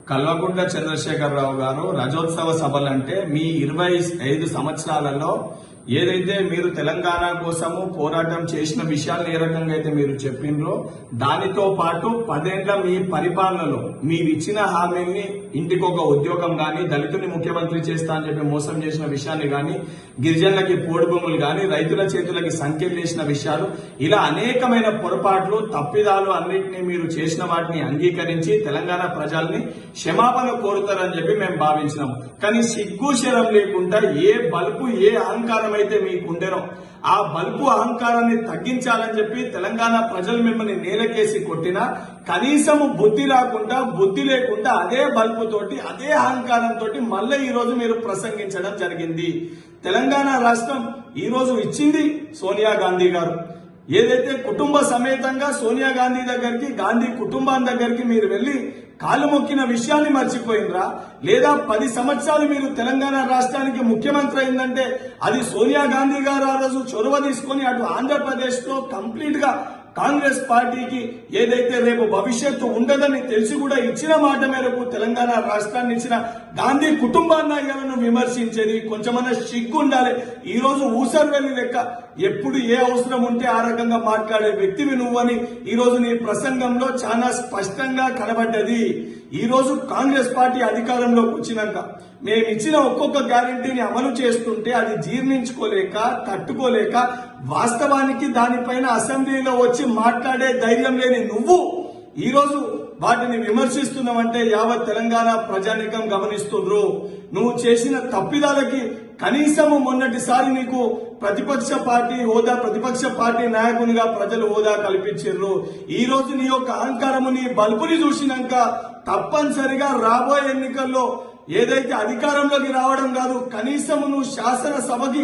కల్వకుంట్ల చంద్రశేఖరరావు గారు రజోత్సవ సభలంటే మీ 25 సంవత్సరాలలో ఏదైతే మీరు తెలంగాణ కోసము పోరాటం చేసిన విషయాలు ఏ రకంగా అయితే మీరు చెప్పిండ్రో దానితో పాటు 10 ఏళ్ల మీ పరిపాలనలో మీరు ఇచ్చిన హామీని ఇంటికొక ఉద్యోగం గాని, దళితుని ముఖ్యమంత్రి చేస్తా అని చెప్పి మోసం చేసిన విషయాన్ని గాని, గిరిజనులకి పోడు భూములు గాని, రైతుల చేతులకి సంఖ్యలు వేసిన విషయాలు, ఇలా అనేకమైన పొరపాట్లు తప్పిదాలు అన్నింటినీ మీరు చేసిన వాటిని అంగీకరించి తెలంగాణ ప్రజల్ని క్షమాపణ కోరుతారని చెప్పి మేము భావించినాం. కానీ సిగ్గు శరం లేకుండా ఏ బల్పు ఏ అహంకారం అయితే మీకు ఉండేనో ఆ బల్పు అహంకారాన్ని తగ్గించాలని చెప్పి తెలంగాణ ప్రజలు మిమ్మల్ని నేలకేసి కొట్టినా కనీసము బుద్ధి లేకుండా అదే బల్పు తోటి అదే అహంకారంతో మళ్ళీ ఈ రోజు మీరు ప్రసంగించడం జరిగింది. తెలంగాణ రాష్ట్రం ఈ రోజు ఇచ్చింది సోనియా గాంధీ గారు. ఏదైతే కుటుంబ సమేతంగా సోనియా గాంధీ దగ్గరికి, గాంధీ కుటుంబాన్ని దగ్గరికి మీరు వెళ్లి కాలు మొక్కిన విషయాన్ని మర్చిపోయినరా? లేదా 10 సంవత్సరాలు మీరు తెలంగాణ రాష్ట్రానికి ముఖ్యమంత్రి అయిందంటే అది సోనియా గాంధీ గారు ఆ రోజు చొరవ తీసుకుని అటు ఆంధ్రప్రదేశ్ లో కంప్లీట్ గా కాంగ్రెస్ పార్టీకి ఏదైతే రేపు భవిష్యత్తు ఉండదని తెలిసి కూడా ఇచ్చిన మాట మేరకు తెలంగాణ రాష్ట్రాన్ని ఇచ్చిన గాంధీ కుటుంబాన్ని అయ్యాలను విమర్శించేది కొంచెమన్నా సిగ్గు ఉండాలి. ఈ రోజు ఊసర్వెల్లి లెక్క ఎప్పుడు ఏ అవసరం ఉంటే ఆ రకంగా మాట్లాడే వ్యక్తివి నువ్వని ఈ రోజు నీ ప్రసంగంలో చాలా స్పష్టంగా కనబడ్డది. ఈ రోజు కాంగ్రెస్ పార్టీ అధికారంలోకి వచ్చినాక మేము ఇచ్చిన ఒక్కొక్క గ్యారెంటీని అమలు చేస్తుంటే అది జీర్ణించుకోలేక తట్టుకోలేక వాస్తవానికి దానిపైన అసెంబ్లీలో వచ్చి మాట్లాడే ధైర్యం లేని నువ్వు ఈ రోజు వాటిని విమర్శిస్తున్నావంటే యావత్ తెలంగాణ ప్రజానికం గమనిస్తుండ్రు. నువ్వు చేసిన తప్పిదాలకి కనీసము మొన్నటిసారి నీకు ప్రతిపక్ష పార్టీ నాయకునిగా ప్రజలు హోదా కల్పించారు. ఈ రోజు నీ యొక్క అహంకారము, నీ బల్బుని చూసినాక తప్పనిసరిగా రాబోయే ఎన్నికల్లో ఏదైతే అధికారంలోకి రావడం కాదు, కనీసం నువ్వు శాసనసభకి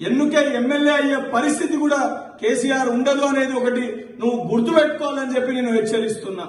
ఎన్నికే ఎమ్మెల్యే అయ్యే పరిస్థితి కూడా కేసీఆర్ ఉండదు అనేది ఒకటి నువ్వు గుర్తుపెట్టుకోవాలని చెప్పి నేను హెచ్చరిస్తున్నా.